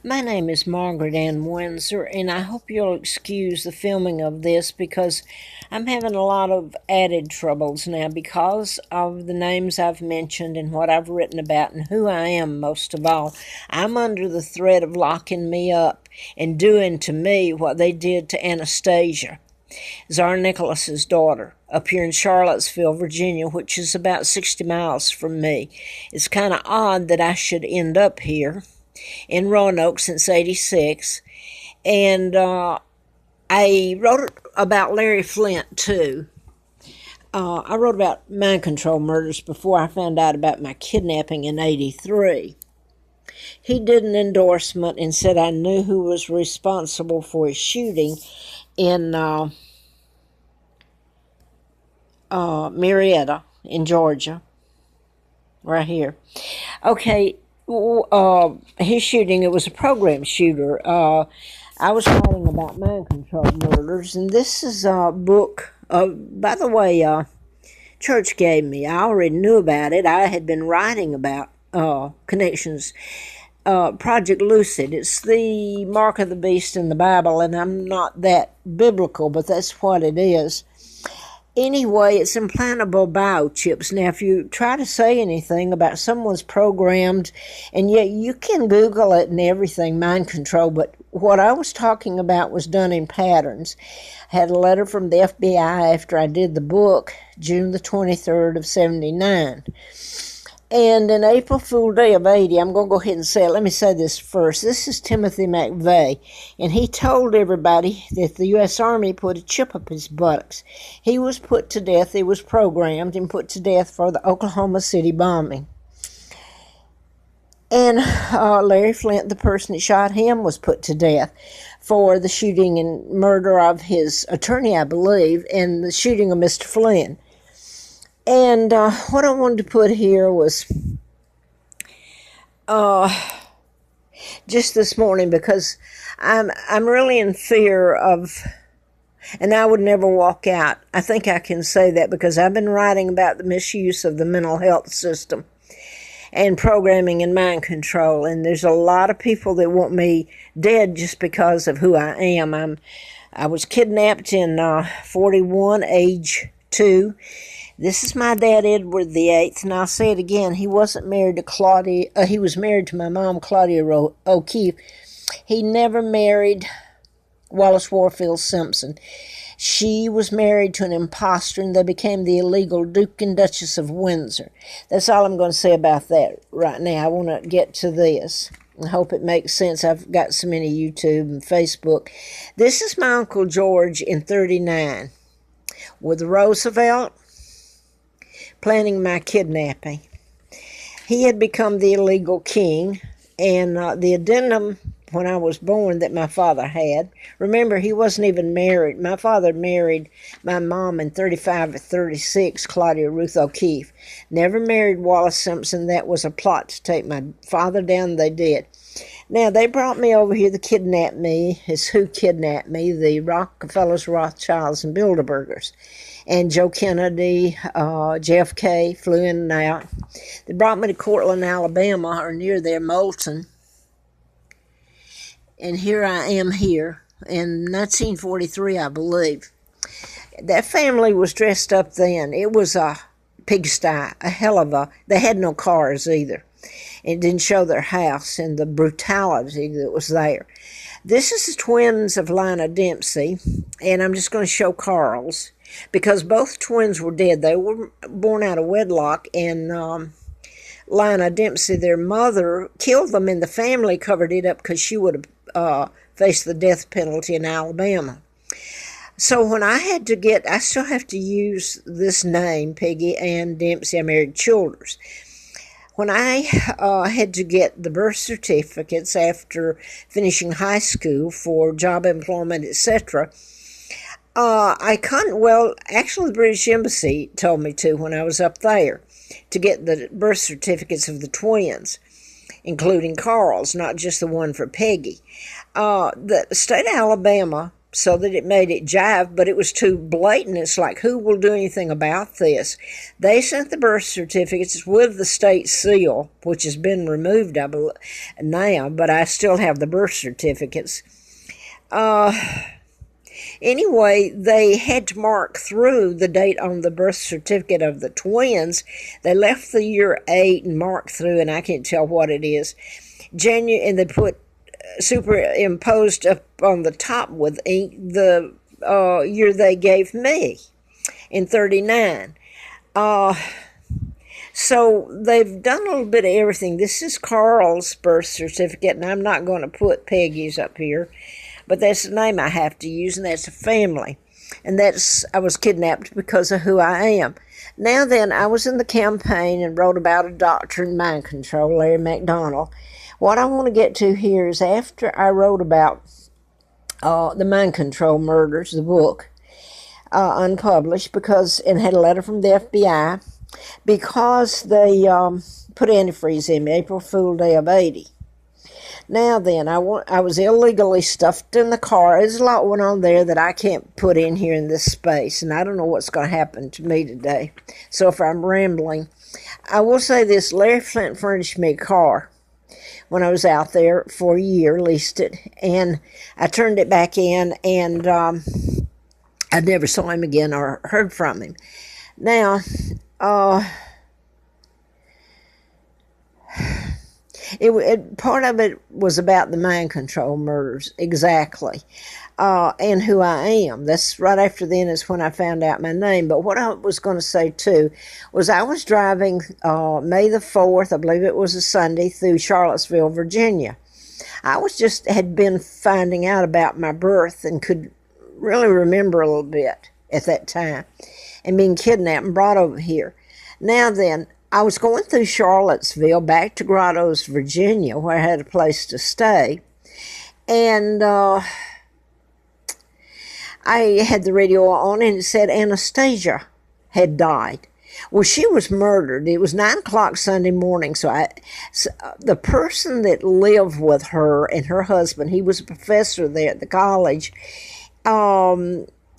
My name is Margaret Ann Windsor, and I hope you'll excuse the filming of this because I'm having a lot of added troubles now because of the names I've mentioned and what I've written about and who I am most of all. I'm under the threat of locking me up and doing to me what they did to Anastasia, Tsar Nicholas's daughter, up here in Charlottesville, Virginia, which is about 60 miles from me. It's kind of odd that I should end up here in Roanoke since '86, and I wrote about Larry Flint too. I wrote about mind control murders before I found out about my kidnapping in '83. He did an endorsement and said I knew who was responsible for his shooting in Marietta in Georgia, right here. Okay, his shooting, it was a program shooter. I was writing about mind control murders, and this is a book, by the way, church gave me. I already knew about it. I had been writing about connections. Project Lucid. It's the mark of the beast in the Bible, and I'm not that biblical, but that's what it is. Anyway, it's implantable biochips. Now, if you try to say anything about someone's programmed, and yet you can Google it and everything, mind control, but what I was talking about was done in patterns. I had a letter from the FBI after I did the book, June the 23rd of 79. And in April Fool Day of '80, I'm going to go ahead and say it. Let me say this first. This is Timothy McVeigh, and he told everybody that the U.S. Army put a chip up his buttocks. He was put to death. He was programmed and put to death for the Oklahoma City bombing. And Larry Flint, the person that shot him, was put to death for the shooting and murder of his attorney, I believe, and the shooting of Mr. Flynn. And what I wanted to put here was just this morning, because I'm really in fear of, and I would never walk out. I think I can say that because I've been writing about the misuse of the mental health system and programming and mind control, and there's a lot of people that want me dead just because of who I am. I was kidnapped in 41, age 2. This is my dad, Edward VIII, and I'll say it again. He wasn't married to Claudia. He was married to my mom, Claudia O'Keefe. He never married Wallace Warfield Simpson. She was married to an imposter, and they became the illegal Duke and Duchess of Windsor. That's all I'm going to say about that right now. I want to get to this. I hope it makes sense. I've got so many YouTube and Facebook. This is my Uncle George in '39 with Roosevelt planning my kidnapping. He had become the illegal king, and the addendum when I was born that my father had, remember, he wasn't even married. My father married my mom in 35 or 36, Claudia Ruth O'Keefe. Never married Wallace Simpson. That was a plot to take my father down. They did. Now, they brought me over here to kidnap me. It's who kidnapped me, the Rockefellers, Rothschilds, and Bilderbergers. And Joe Kennedy, JFK flew in and out. They brought me to Cortland, Alabama, or near there, Moulton. And here I am here in 1943, I believe. That family was dressed up then. It was a pigsty, a hell of a... They had no cars either. It didn't show their house and the brutality that was there. This is the twins of Lina Dempsey, and I'm just going to show Carl's, because both twins were dead. They were born out of wedlock, and Lina Dempsey, their mother, killed them, and the family covered it up because she would have faced the death penalty in Alabama. So when I had to get, I still have to use this name, Peggy Ann Dempsey. I married Childers. When I had to get the birth certificates after finishing high school for job employment, etc., actually the British Embassy told me to when I was up there to get the birth certificates of the twins, including Carl's, not just the one for Peggy. The state of Alabama so that it made it jive, but it was too blatant. It's like, who will do anything about this? They sent the birth certificates with the state seal, which has been removed, I believe, now, but I still have the birth certificates. Anyway, they had to mark through the date on the birth certificate of the twins. They left the year 8 and marked through, and I can't tell what it is. January, and they put superimposed up on the top with ink the year they gave me in 39. So they've done a little bit of everything. This is Carl's birth certificate, and I'm not going to put Peggy's up here, but that's the name I have to use, and that's a family. And I was kidnapped because of who I am. Now then, I was in the campaign and wrote about a doctor in mind control, Larry McDonald. What I want to get to here is after I wrote about the mind control murders, the book, unpublished, and had a letter from the FBI, because they put antifreeze in me, April Fool Day of 80. Now then, I was illegally stuffed in the car. There's a lot went on there that I can't put in here in this space, and I don't know what's going to happen to me today. So if I'm rambling, I will say this: Larry Flint furnished me a car when I was out there for a year, leased it, and I turned it back in, and I never saw him again or heard from him. Now, part of it was about the mind control murders, exactly, and who I am. That's right after then is when I found out my name. But what I was going to say, too, was I was driving May the 4th, I believe it was a Sunday, through Charlottesville, Virginia. I had been finding out about my birth and could really remember a little bit at that time, and being kidnapped and brought over here. Now then, I was going through Charlottesville back to Grottoes, Virginia, where I had a place to stay, and I had the radio on, and it said Anastasia had died. Well, she was murdered. It was 9 o'clock Sunday morning, so the person that lived with her and her husband, he was a professor there at the college,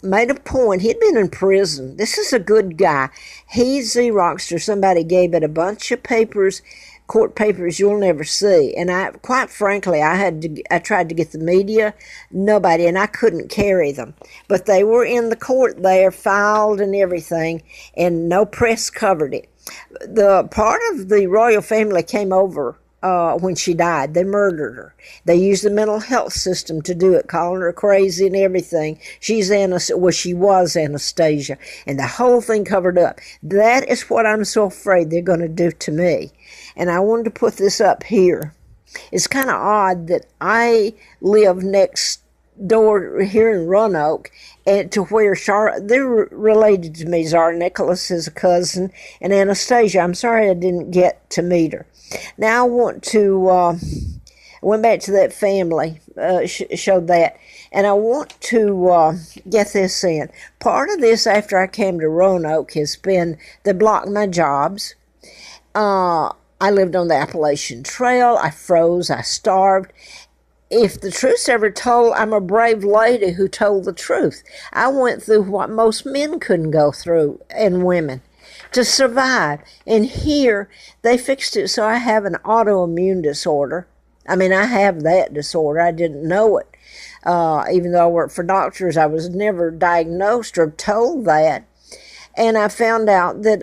made a point. He'd been in prison. This is a good guy. He Xeroxed or somebody gave it a bunch of papers, court papers you'll never see. And quite frankly, I tried to get the media, nobody, and I couldn't carry them. But they were in the court there, filed and everything, and no press covered it. The part of the royal family came over when she died. They murdered her. They used the mental health system to do it, calling her crazy and everything. She was Anastasia, and the whole thing covered up. That is what I'm so afraid they're going to do to me. And I wanted to put this up here. It's kind of odd that I live next door here in Roanoke, and to where they're related to me. Czar Nicholas is a cousin, and Anastasia, I'm sorry I didn't get to meet her. Now I want to, went back to that family, showed that, and I want to get this in. Part of this, after I came to Roanoke, has been they blocked my jobs. I lived on the Appalachian Trail. I froze. I starved. If the truth's ever told, I'm a brave lady who told the truth. I went through what most men couldn't go through, and women, to survive. And here, they fixed it so I have an autoimmune disorder. I mean, I have that disorder. I didn't know it. Even though I worked for doctors, I was never diagnosed or told that. And I found out that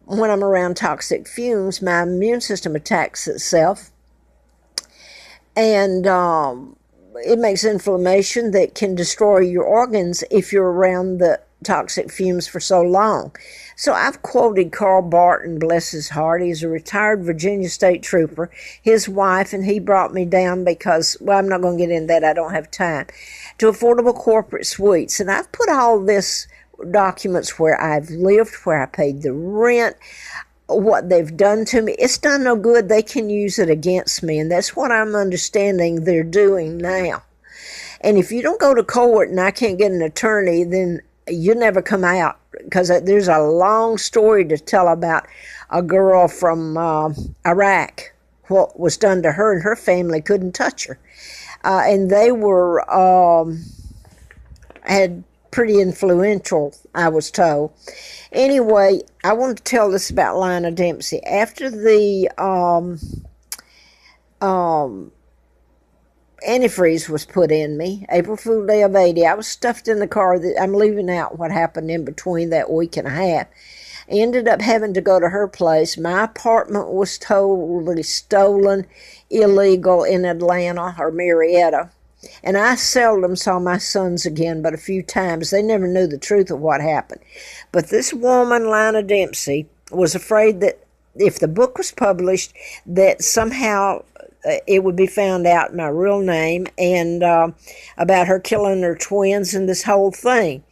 when I'm around toxic fumes, my immune system attacks itself. And it makes inflammation that can destroy your organs if you're around the toxic fumes for so long. So I've quoted Carl Barton, bless his heart. He's a retired Virginia state trooper, his wife, and he brought me down because, well, I'm not going to get into that. I don't have time. To affordable corporate suites. And I've put all this documents where I've lived, where I paid the rent, what they've done to me. It's done no good. They can use it against me, and that's what I'm understanding they're doing now. And if you don't go to court and I can't get an attorney, then you never come out, because there's a long story to tell about a girl from Iraq, what was done to her, and her family couldn't touch her. And they were had pretty influential, I was told. Anyway, I want to tell this about Lionel Dempsey. After the antifreeze was put in me, April Fool Day of 80, I was stuffed in the car. I'm leaving out what happened in between that week and a half. I ended up having to go to her place. My apartment was totally stolen, illegal in Atlanta or Marietta. And I seldom saw my sons again, but a few times. They never knew the truth of what happened. But this woman, Lionel Dempsey, was afraid that if the book was published, that somehow it would be found out my real name and about her killing her twins and this whole thing.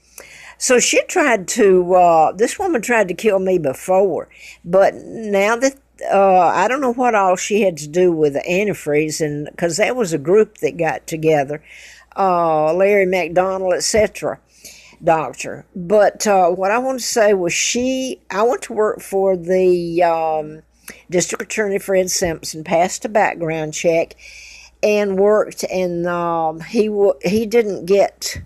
So she tried to, this woman tried to kill me before, but now that, I don't know what all she had to do with the antifreeze, and because that was a group that got together, Larry McDonald, etc., doctor. But what I want to say was I went to work for the District Attorney Fred Simpson, passed a background check, and worked, and he didn't get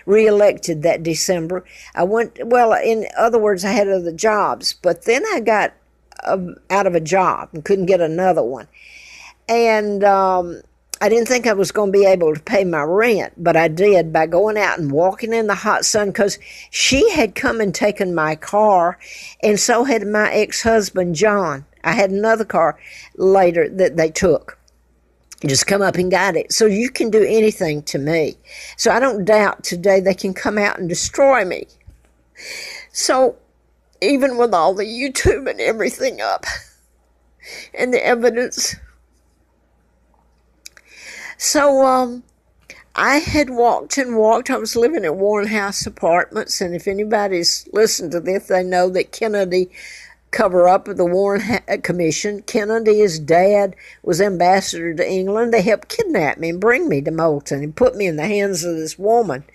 reelected that December. In other words, I had other jobs, but then I got out of a job and couldn't get another one. And I didn't think I was going to be able to pay my rent, but I did by going out and walking in the hot sun, because she had come and taken my car, and so had my ex-husband, John. I had another car later that they took. Just come up and got it. So you can do anything to me. So I don't doubt today they can come out and destroy me. So even with all the YouTube and everything up and the evidence. So I had walked and walked. I was living at Warren House Apartments. And if anybody's listened to this, they know that Kennedy cover up of the Warren Commission. Kennedy, his dad, was ambassador to England. They helped kidnap me and bring me to Moulton and put me in the hands of this woman.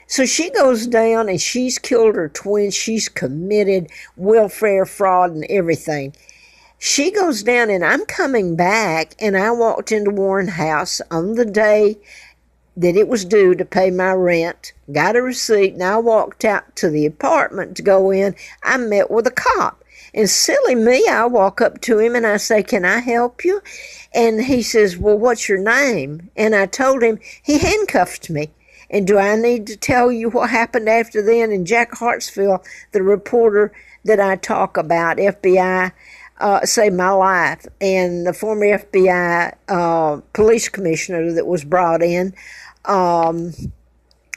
So she goes down and she's killed her twins. She's committed welfare fraud and everything. She goes down, and I'm coming back, and I walked into Warren House on the day that it was due to pay my rent, got a receipt, and I walked out to the apartment to go in. I met with a cop. And silly me, I walk up to him and I say, "Can I help you?" And he says, "Well, what's your name?" And I told him. He handcuffed me. And do I need to tell you what happened after then? And Jack Hartsfield, the reporter that I talk about, FBI, saved my life. And the former FBI police commissioner that was brought in,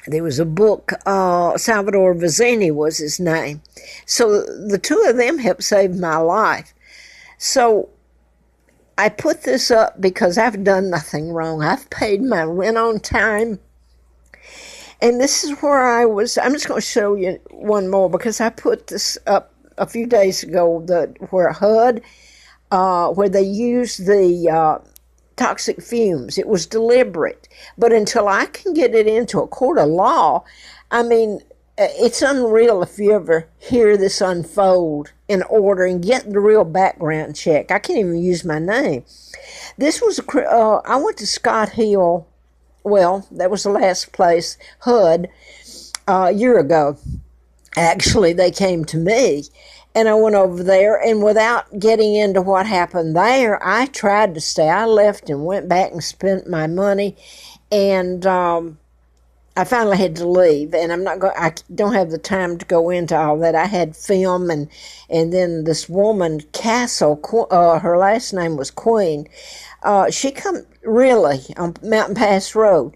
there was a book, Salvador Vizzini was his name. So the two of them helped save my life. So I put this up because I've done nothing wrong. I've paid my rent on time. And this is where I was. I'm just going to show you one more, because I put this up a few days ago, where HUD, where they used the toxic fumes. It was deliberate. But until I can get it into a court of law, I mean, it's unreal if you ever hear this unfold in order and get the real background check. I can't even use my name. This was, I went to Scott Hill. Well, that was the last place, HUD, a year ago. Actually, they came to me, and I went over there, and without getting into what happened there, I tried to stay. I left and went back and spent my money, and I finally had to leave, and I don't have the time to go into all that. I had film, and then this woman, Castle, her last name was Queen. She come really on Mountain Pass Road.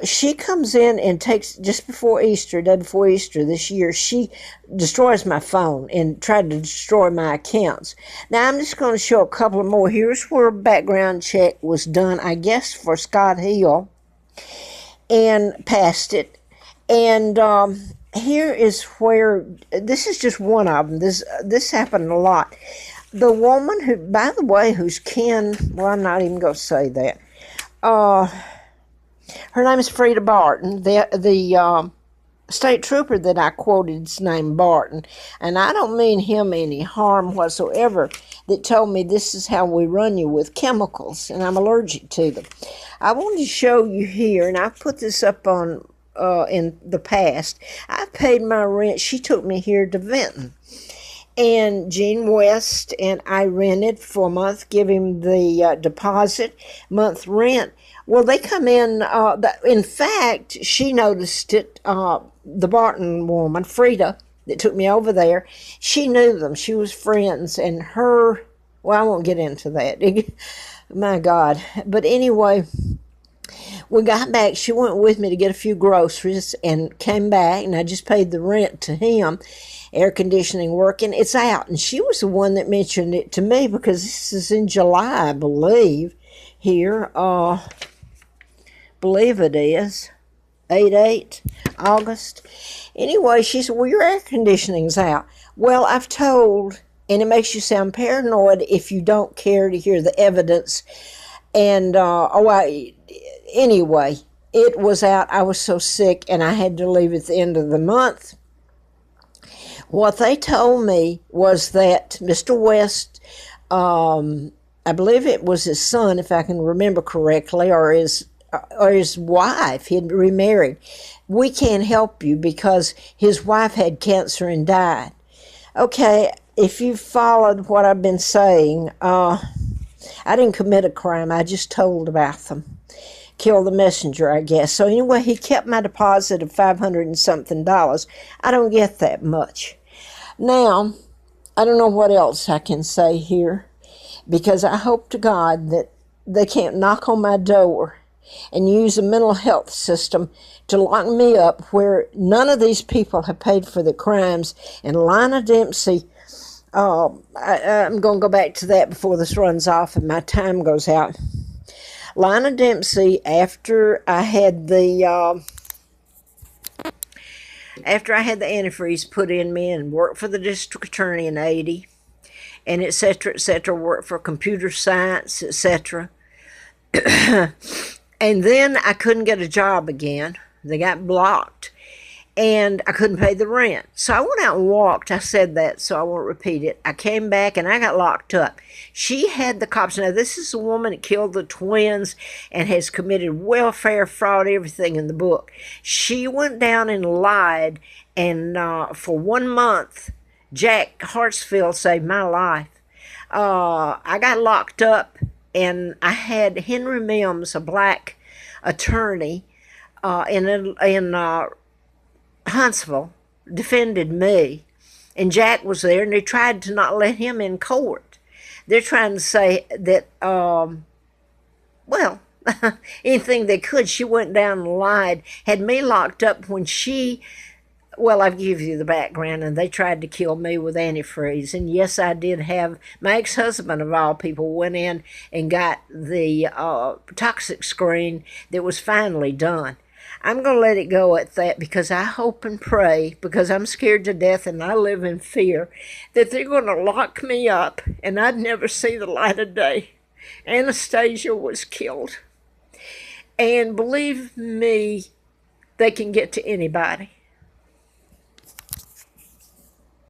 She comes in and takes, just before Easter, day before Easter this year, she destroys my phone and tried to destroy my accounts. Now, I'm just going to show a couple of more. Here's where a background check was done, I guess, for Scott Hill, and passed it. And here is where, this is just one of them. This happened a lot. The woman who, by the way, who's kin, well, I'm not even going to say that. Her name is Frida Barton. The state trooper that I quoted is named Barton. And I don't mean him any harm whatsoever, that told me this is how we run you with chemicals, and I'm allergic to them. I wanted to show you here, and I put this up on in the past. I paid my rent. She took me here to Vinton. And Gene West and I rented for a month, give him the deposit, month rent. Well, they come in fact, she noticed it, the Barton woman, Frida, that took me over there, she knew them. She was friends, and well, I won't get into that. My God. But anyway, we got back. She went with me to get a few groceries and came back, and I just paid the rent to him. Air conditioning working. It's out. And she was the one that mentioned it to me because this is in July, I believe, here. Believe it is. 8/8, August. Anyway, she said, well, your air conditioning's out. Well, I've told, and it makes you sound paranoid if you don't care to hear the evidence. And, anyway, it was out. I was so sick, and I had to leave at the end of the month. What they told me was that Mr. West, I believe it was his son, if I can remember correctly, or his wife, he had remarried. We can't help you because his wife had cancer and died. Okay, if you've followed what I've been saying, I didn't commit a crime. I just told about them. Kill the messenger, I guess. So anyway, he kept my deposit of $500 and something. I don't get that much. Now, I don't know what else I can say here, because I hope to God that they can't knock on my door and use a mental health system to lock me up where none of these people have paid for the crimes. And Lina Dempsey, I'm going to go back to that before this runs off and my time goes out. Lina Dempsey, after I had the antifreeze put in me and worked for the district attorney in 80, and et cetera, worked for computer science, etc. And then I couldn't get a job again. They got blocked, and I couldn't pay the rent. So I went out and walked. I said that, so I won't repeat it. I came back, and I got locked up. She had the cops. Now, this is a woman that killed the twins and has committed welfare fraud, everything in the book. She went down and lied, and for 1 month, Jack Hartsfield saved my life. I got locked up, and I had Henry Mims, a black attorney in Huntsville, defended me, and Jack was there, and they tried to not let him in court. They're trying to say that, anything they could. She went down and lied, had me locked up when I'll give you the background, and they tried to kill me with antifreeze. And yes, I did have, my ex-husband of all people went in and got the toxic screen that was finally done. I'm going to let it go at that because I hope and pray, because I'm scared to death and I live in fear, that they're going to lock me up and I'd never see the light of day. Anastasia was killed. And believe me, they can get to anybody.